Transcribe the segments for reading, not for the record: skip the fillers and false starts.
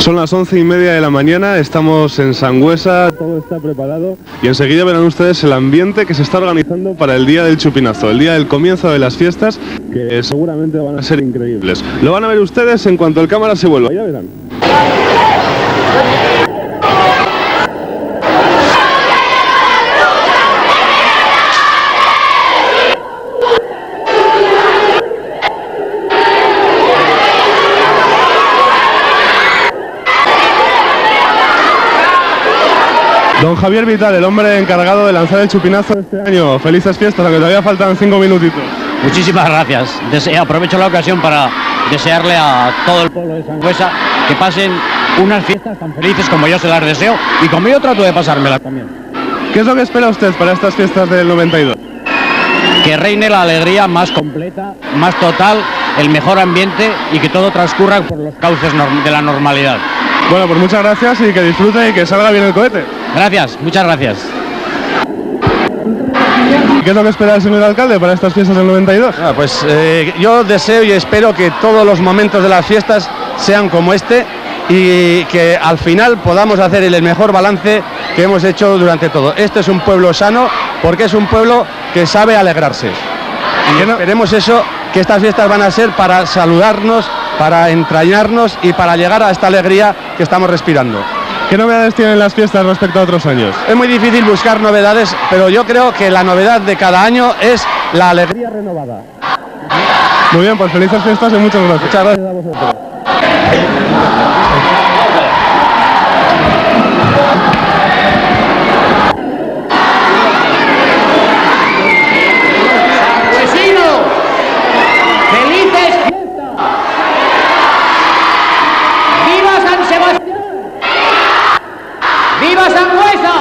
Son las 11:30 de la mañana, estamos en Sangüesa, todo está preparado y enseguida verán ustedes el ambiente que se está organizando para el día del chupinazo, el día del comienzo de las fiestas, que seguramente van a ser increíbles. Lo van a ver ustedes en cuanto el cámara se vuelva, ya verán. Don Javier Vital, el hombre encargado de lanzar el chupinazo este año. Felices fiestas, aunque todavía faltan 5 minutitos. Muchísimas gracias. Aprovecho la ocasión para desearle a todo el pueblo de Sangüesa que pasen unas fiestas tan felices como yo se las deseo y como yo trato de pasármelas también. ¿Qué es lo que espera usted para estas fiestas del 92? Que reine la alegría más completa, más total, el mejor ambiente y que todo transcurra por los cauces de la normalidad. Bueno, pues muchas gracias y que disfrute y que salga bien el cohete. Gracias, muchas gracias. ¿Qué es lo que espera el señor alcalde para estas fiestas del 92? Yo deseo y espero que todos los momentos de las fiestas sean como este y que al final podamos hacer el mejor balance que hemos hecho durante todo. Este es un pueblo sano porque es un pueblo que sabe alegrarse. Y esperemos eso, que estas fiestas van a ser para saludarnos, para entrañarnos y para llegar a esta alegría que estamos respirando. ¿Qué novedades tienen las fiestas respecto a otros años? Es muy difícil buscar novedades, pero yo creo que la novedad de cada año es la alegría renovada. Muy bien, pues felices fiestas y muchas gracias. Muchas gracias a vosotros. ¡Viva Sangüesa!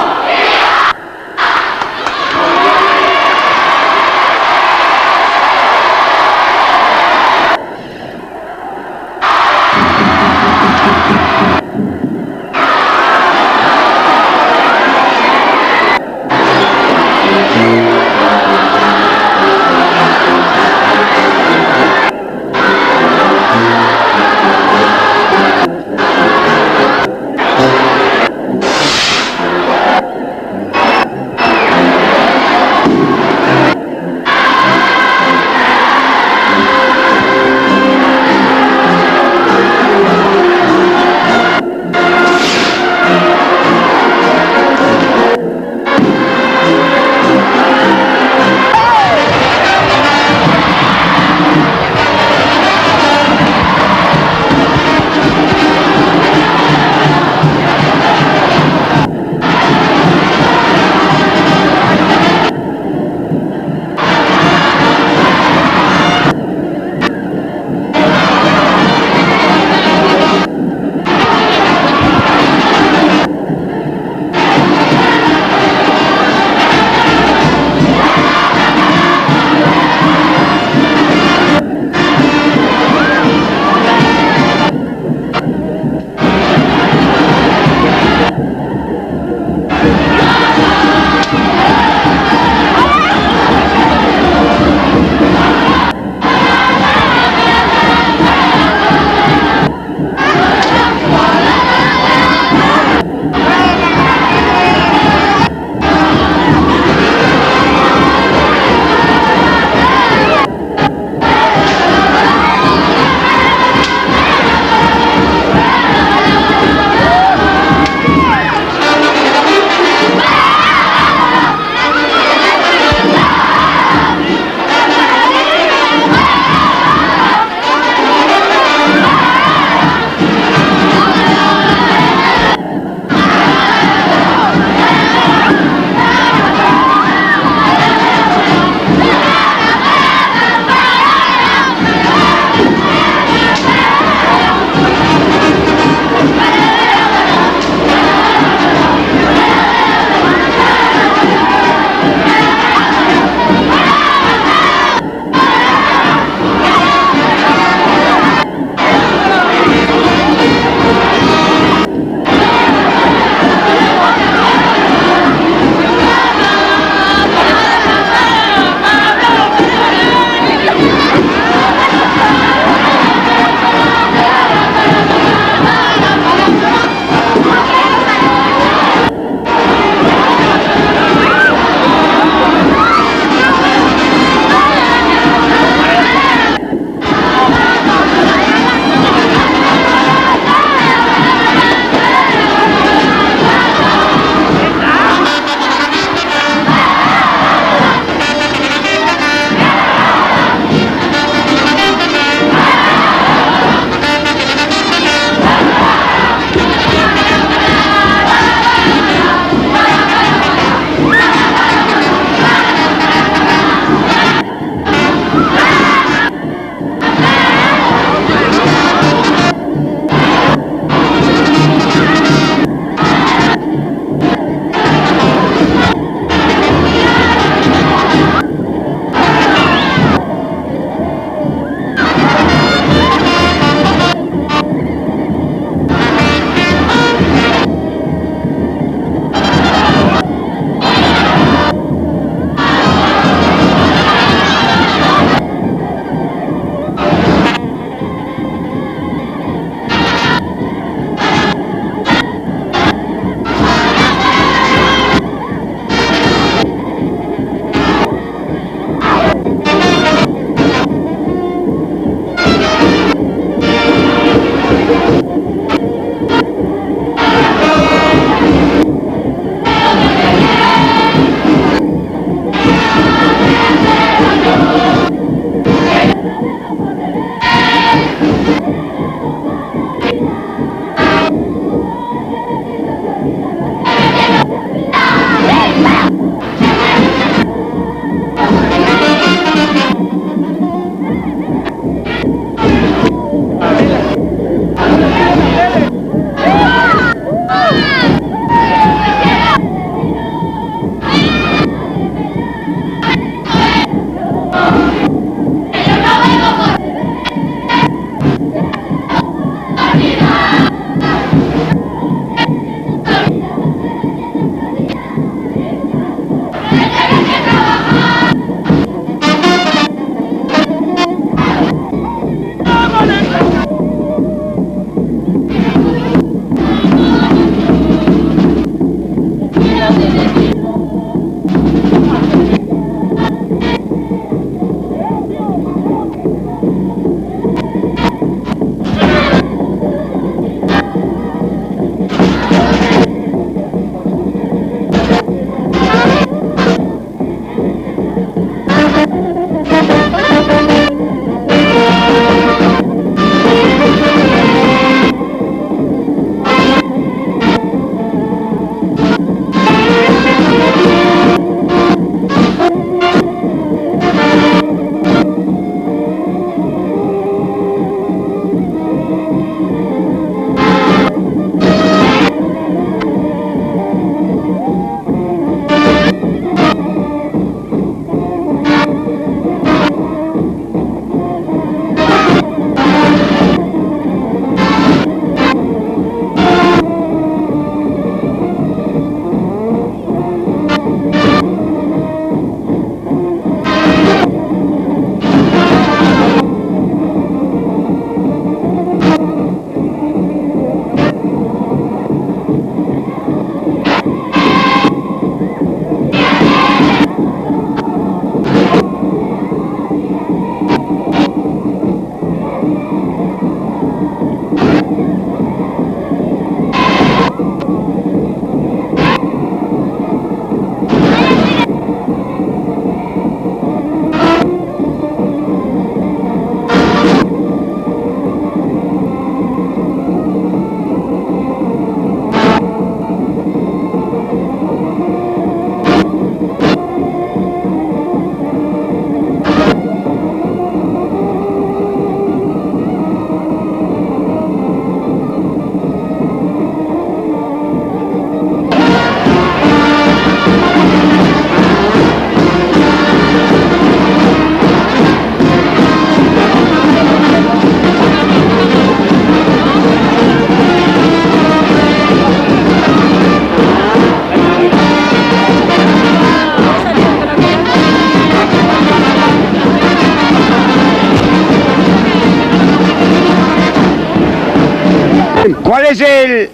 ¿Cuál es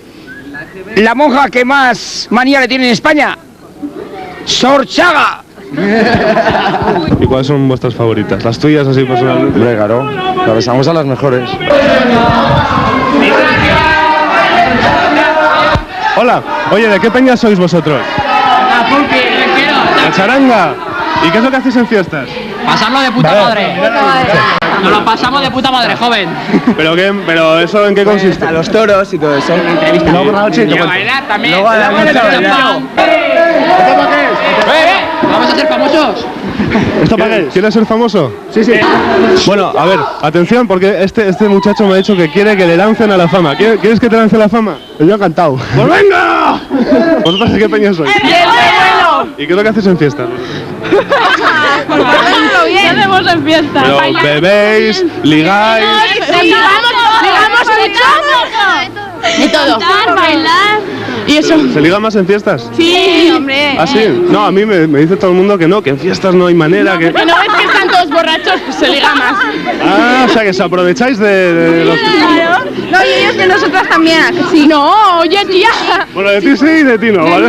la monja que más manía le tiene en España? Sor Chaga. ¿Y cuáles son vuestras favoritas? Las tuyas así personalmente. Hombre, claro, la besamos a las mejores. Hola, oye, ¿de qué peña sois vosotros? La charanga. ¿Y qué es lo que hacéis en fiestas? Pasarlo de puta madre. Nos lo pasamos de puta madre, joven. ¿Pero eso en qué consiste? A los toros y todo eso. Luego por la noche Y a bailar también. Luego a la noche Vamos a ser famosos. ¿Esto para qué es? ¿Quieres ser famoso? Sí, sí. Bueno, a ver, atención, porque este muchacho me ha dicho que quiere que le lancen a la fama. ¿Quieres que te lance a la fama? Yo he cantado. ¡Pues venga! ¿Vosotros de qué peña sois? ¿Y qué es lo que haces en fiestas? ¿Qué hacemos en fiesta? Pero bebéis, ligáis... Ligamos mucho. De todo. Bailar. Y eso. ¿Se liga más en fiestas? Sí, hombre. ¿Ah, sí? No, a mí me dice todo el mundo que no, que en fiestas no hay manera, que... Que no ves que están todos borrachos, pues se liga más. Ah, o sea, que os aprovecháis de los... Claro. No, y ellos de nosotras también, ¿a que sí? No, oye, tía. Bueno, de ti sí y de ti no, ¿vale?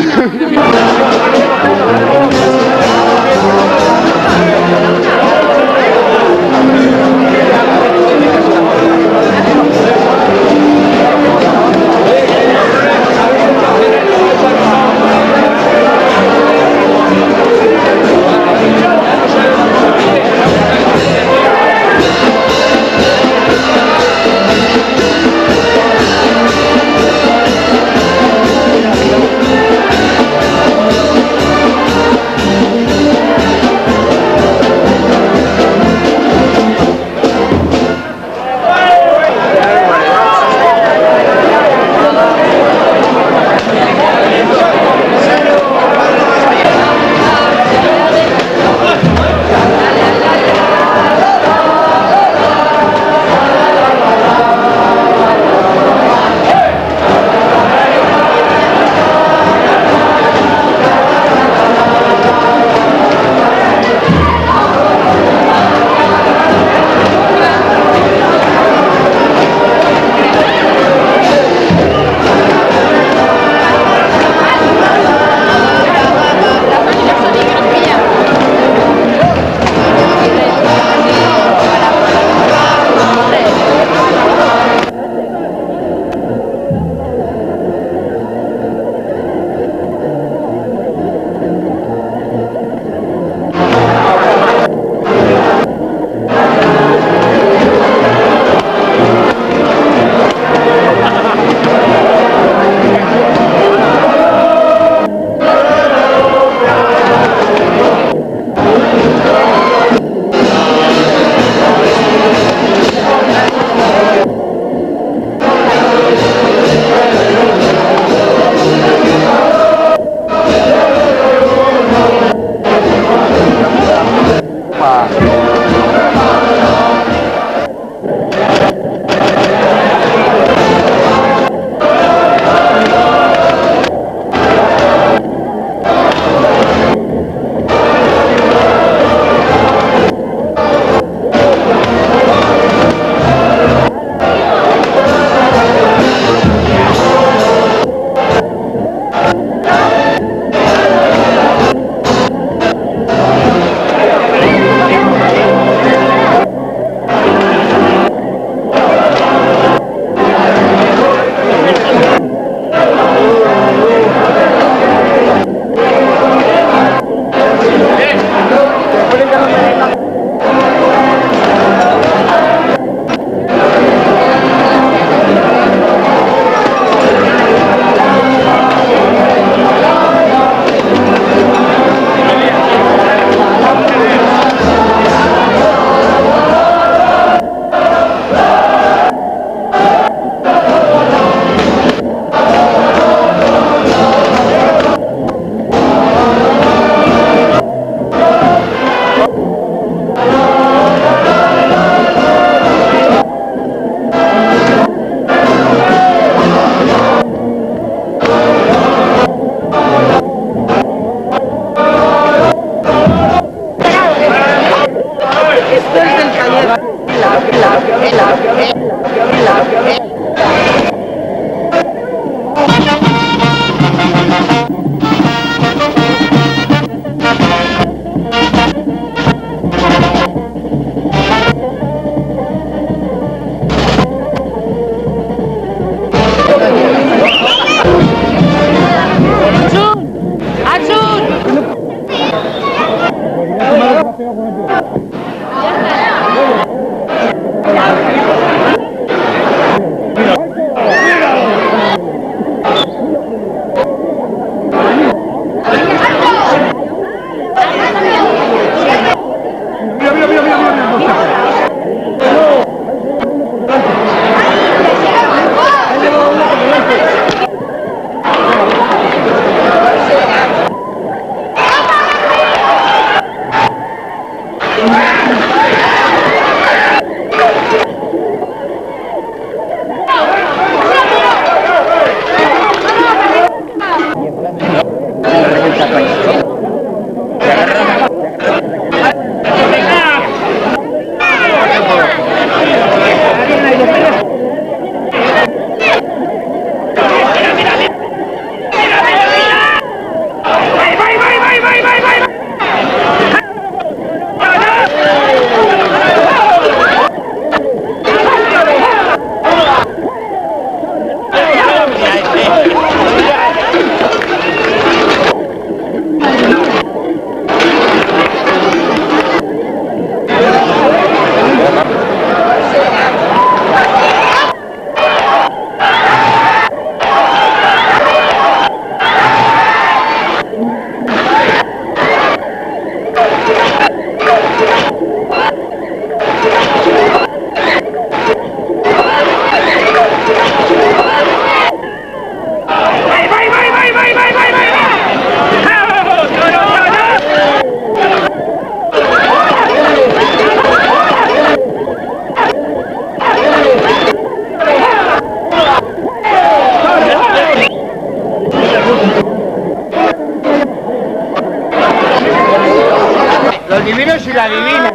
Los divinos y la divina.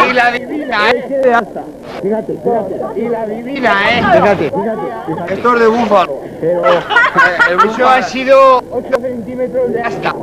Y la divina, Fíjate. Y la divina, Fíjate. Esto es de búfalo. Pero el búfalo ha sido 8 centímetros de asta.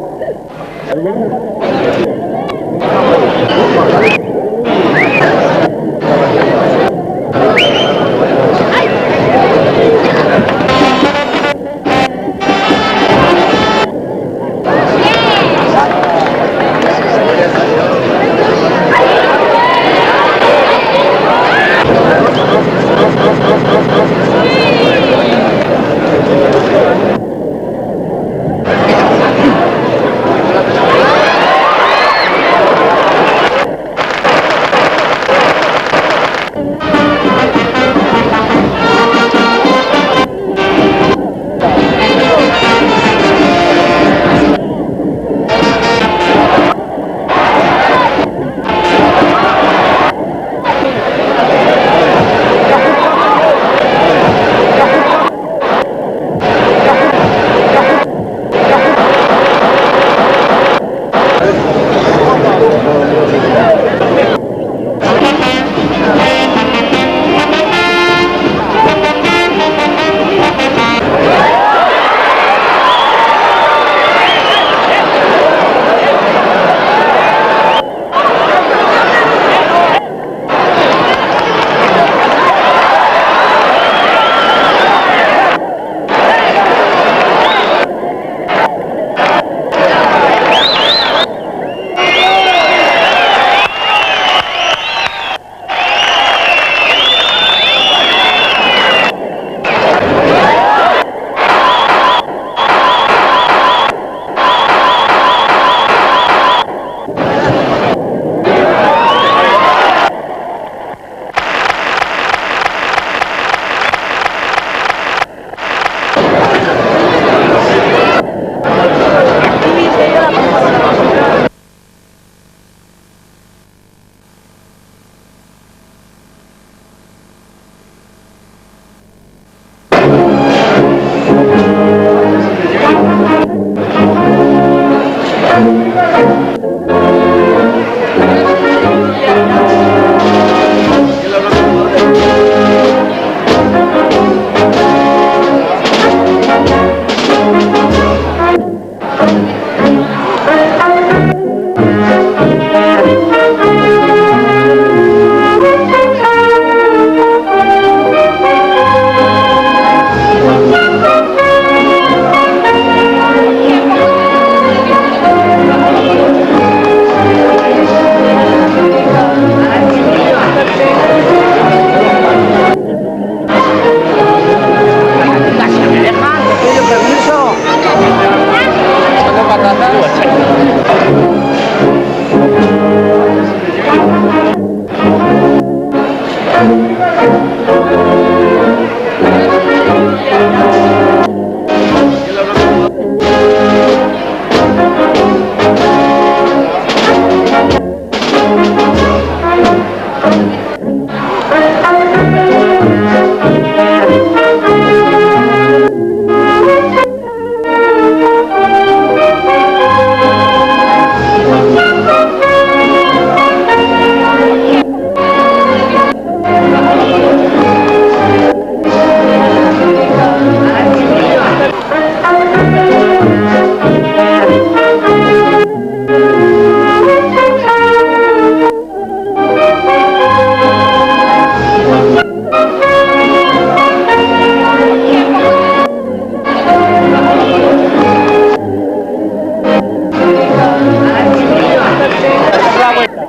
la vuelta.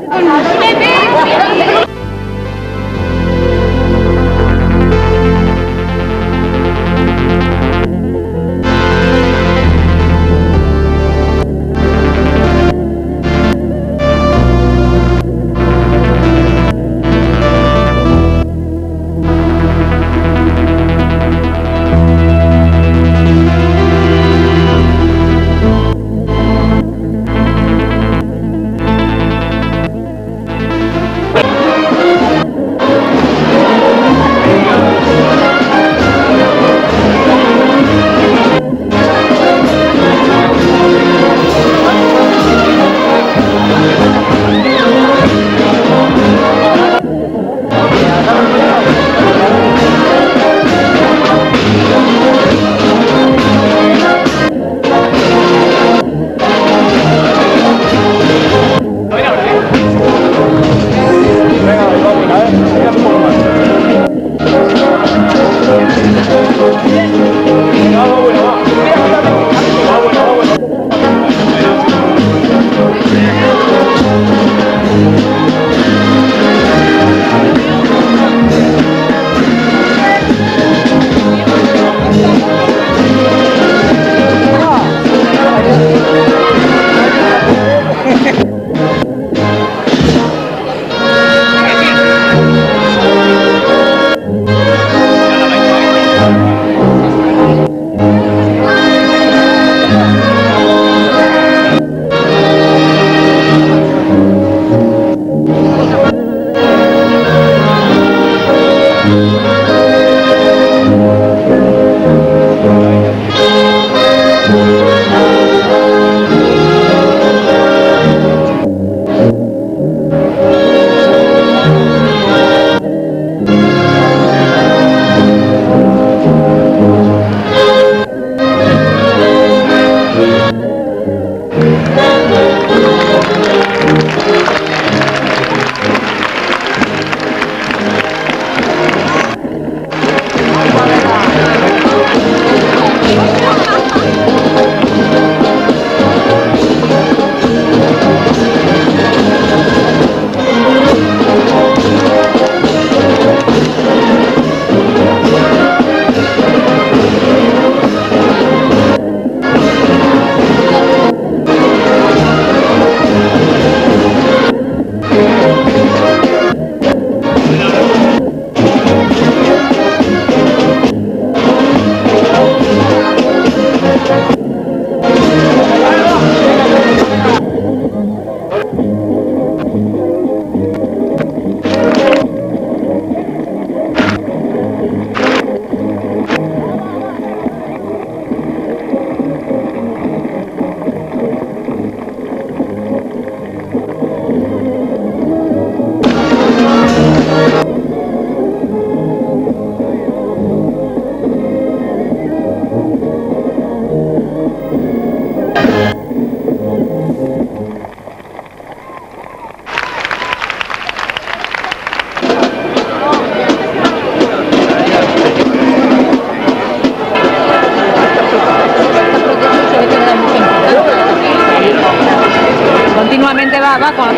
Continuamente va con...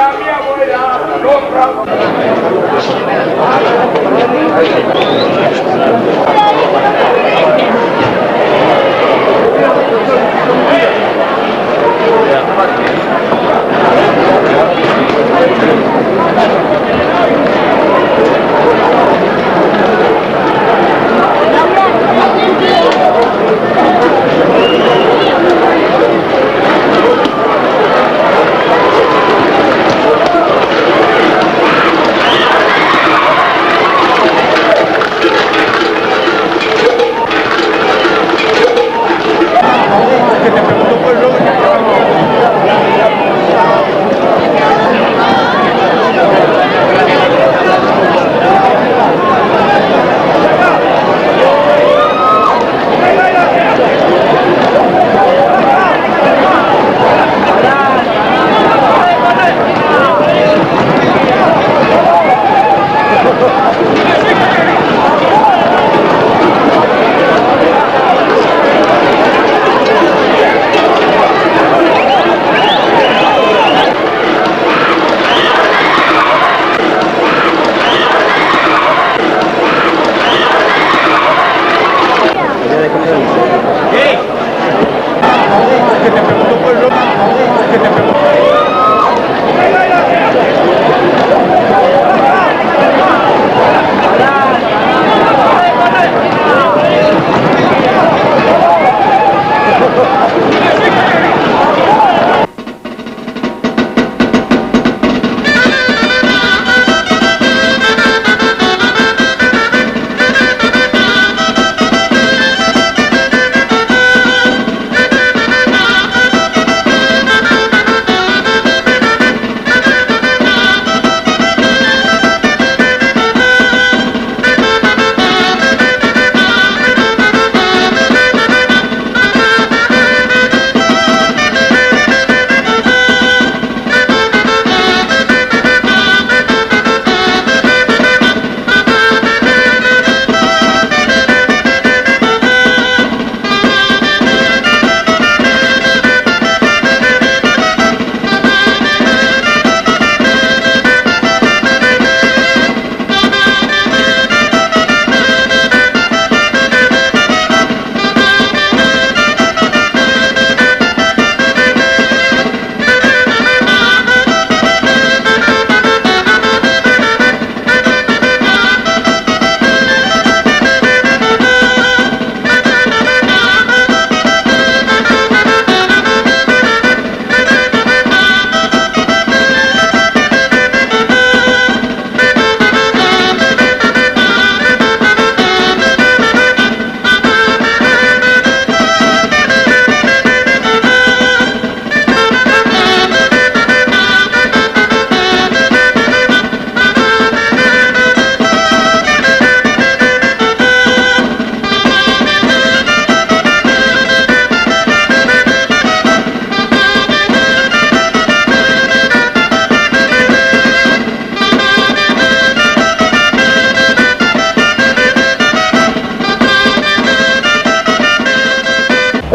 a mi abuela,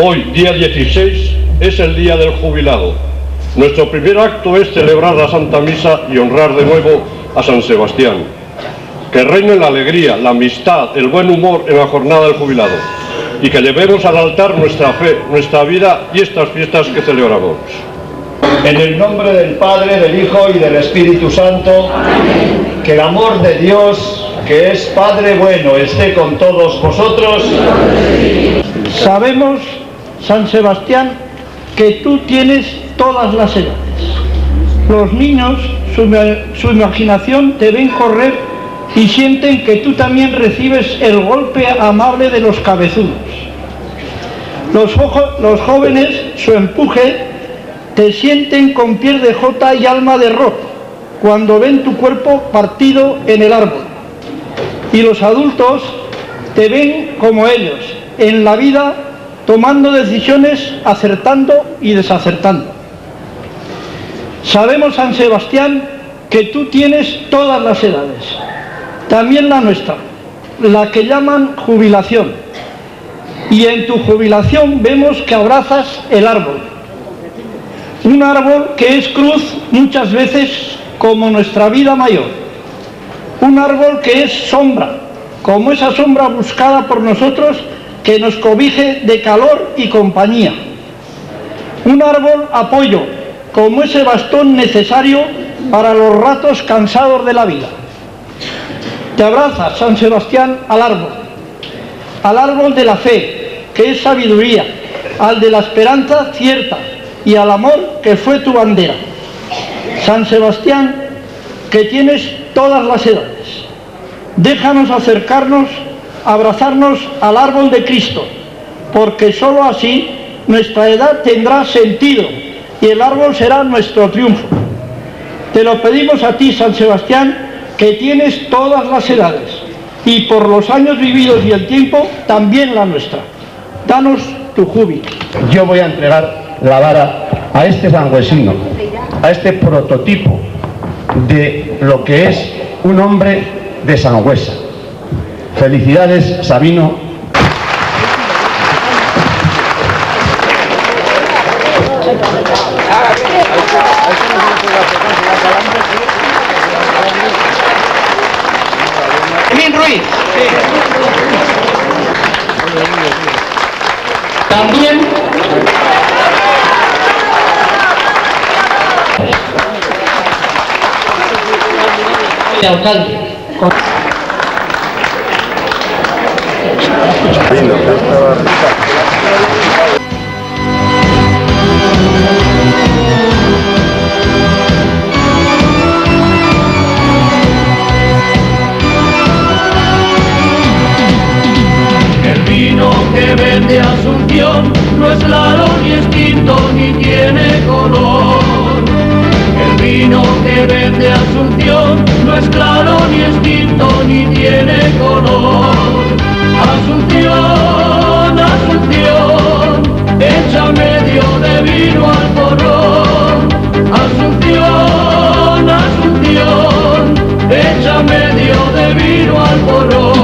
Hoy, día 16, es el día del jubilado. Nuestro primer acto es celebrar la Santa Misa y honrar de nuevo a San Sebastián. Que reine la alegría, la amistad, el buen humor en la jornada del jubilado y que llevemos al altar nuestra fe, nuestra vida y estas fiestas que celebramos. En el nombre del Padre, del Hijo y del Espíritu Santo, que el amor de Dios, que es Padre bueno, esté con todos vosotros. Sabemos, San Sebastián, que tú tienes todas las edades. Los niños, su imaginación te ven correr y sienten que tú también recibes el golpe amable de los cabezudos. Los jóvenes, su empuje, te sienten con piel de jota y alma de rock cuando ven tu cuerpo partido en el árbol. Y los adultos te ven como ellos, en la vida, tomando decisiones, acertando y desacertando. Sabemos, San Sebastián, que tú tienes todas las edades, también la nuestra, la que llaman jubilación. Y en tu jubilación vemos que abrazas el árbol. Un árbol que es cruz muchas veces como nuestra vida mayor. Un árbol que es sombra, como esa sombra buscada por nosotros que nos cobije de calor y compañía. Un árbol apoyo, como ese bastón necesario para los ratos cansados de la vida. Te abraza, San Sebastián, al árbol de la fe, que es sabiduría, al de la esperanza cierta y al amor que fue tu bandera. San Sebastián, que tienes todas las edades, déjanos acercarnos, abrazarnos al árbol de Cristo, porque sólo así nuestra edad tendrá sentido y el árbol será nuestro triunfo. Te lo pedimos a ti, San Sebastián, que tienes todas las edades y por los años vividos y el tiempo también la nuestra. Danos tu júbilo. Yo voy a entregar la vara a este sangüesino, a este prototipo de lo que es un hombre de Sangüesa. Felicidades, Sabino. Emín Ruiz. También el alcalde. El vino que vende Asunción no es claro ni es tinto ni tiene color. El vino que vende Asunción no es claro ni es tinto ni tiene color. Asunción, Asunción, echa medio de vino al porrón. Asunción, Asunción, echa medio de vino al porrón.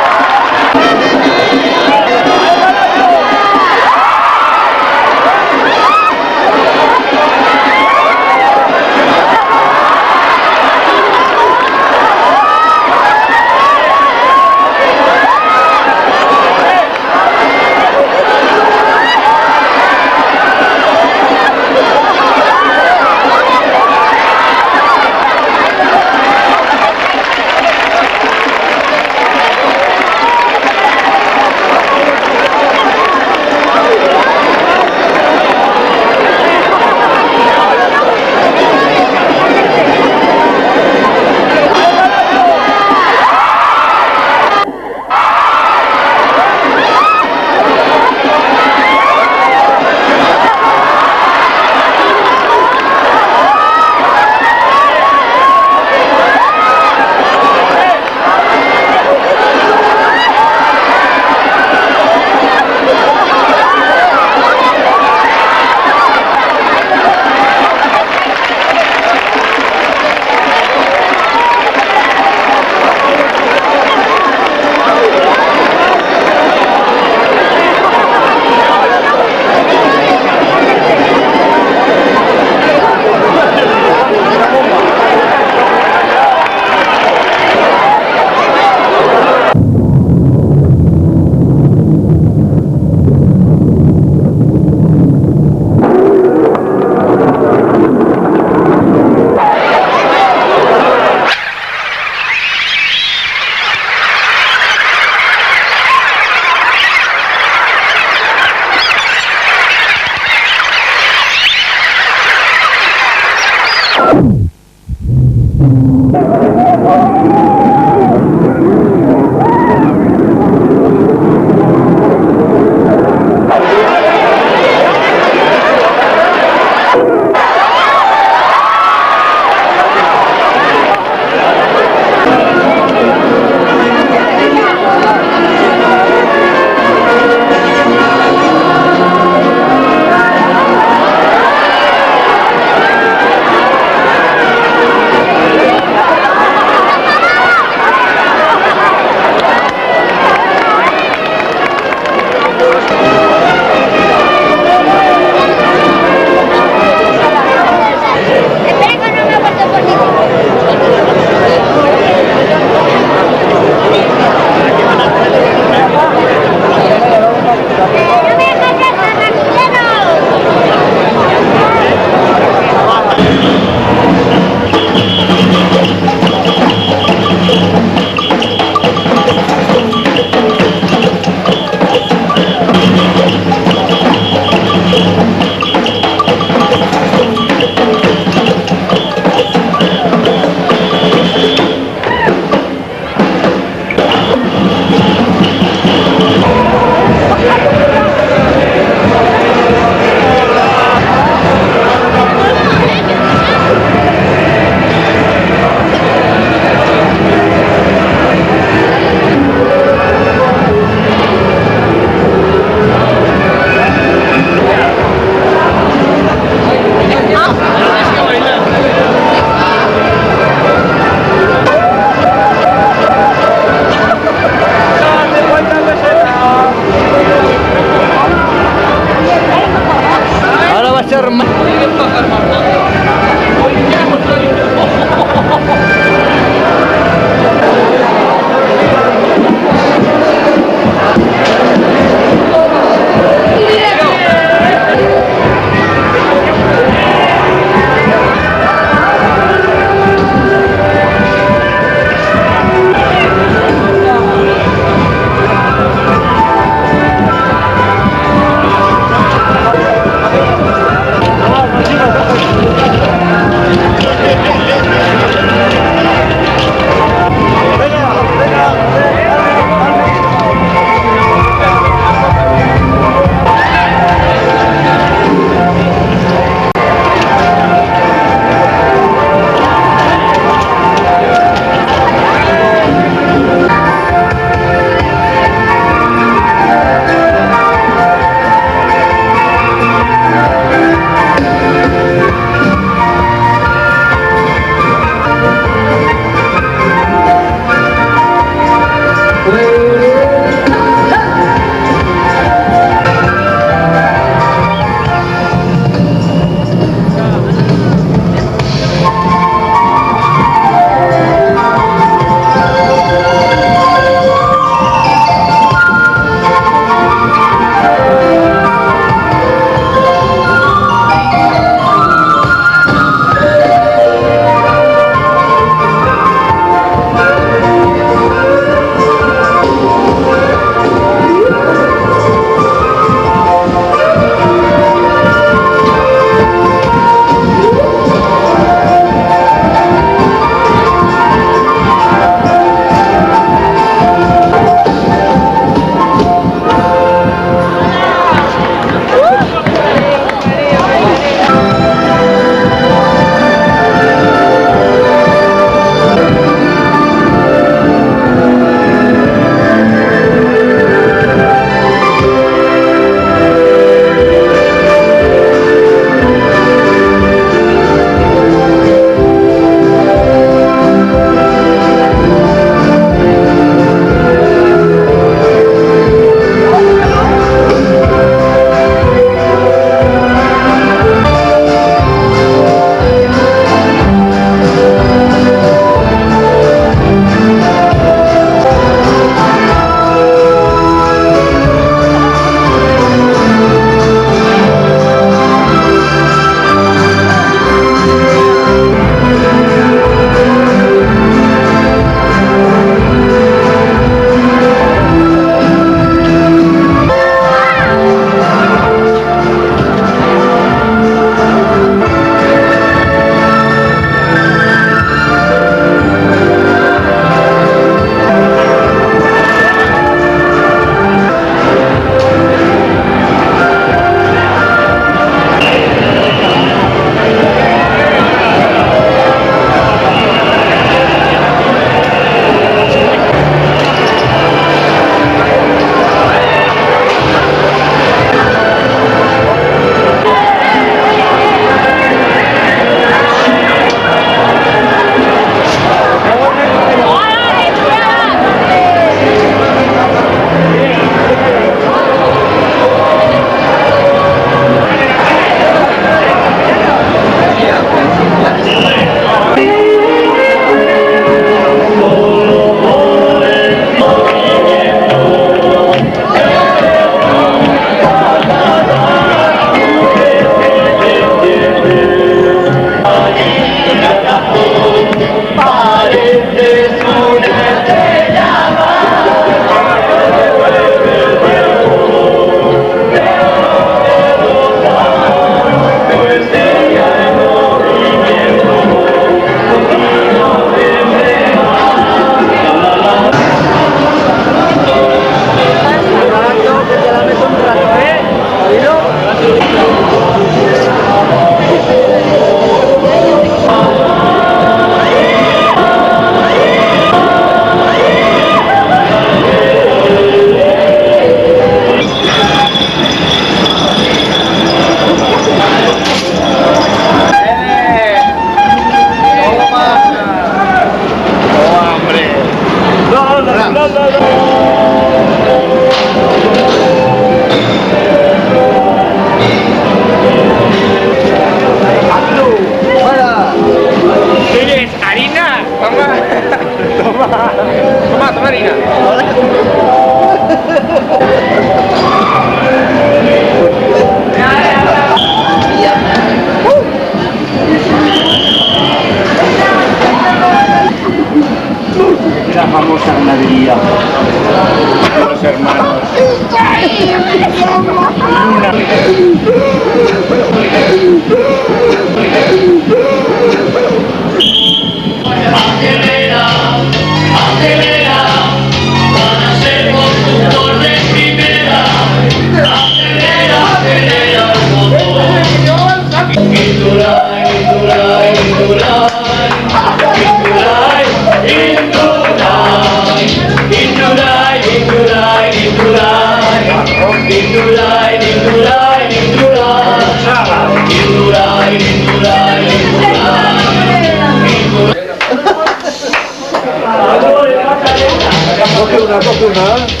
Coge una.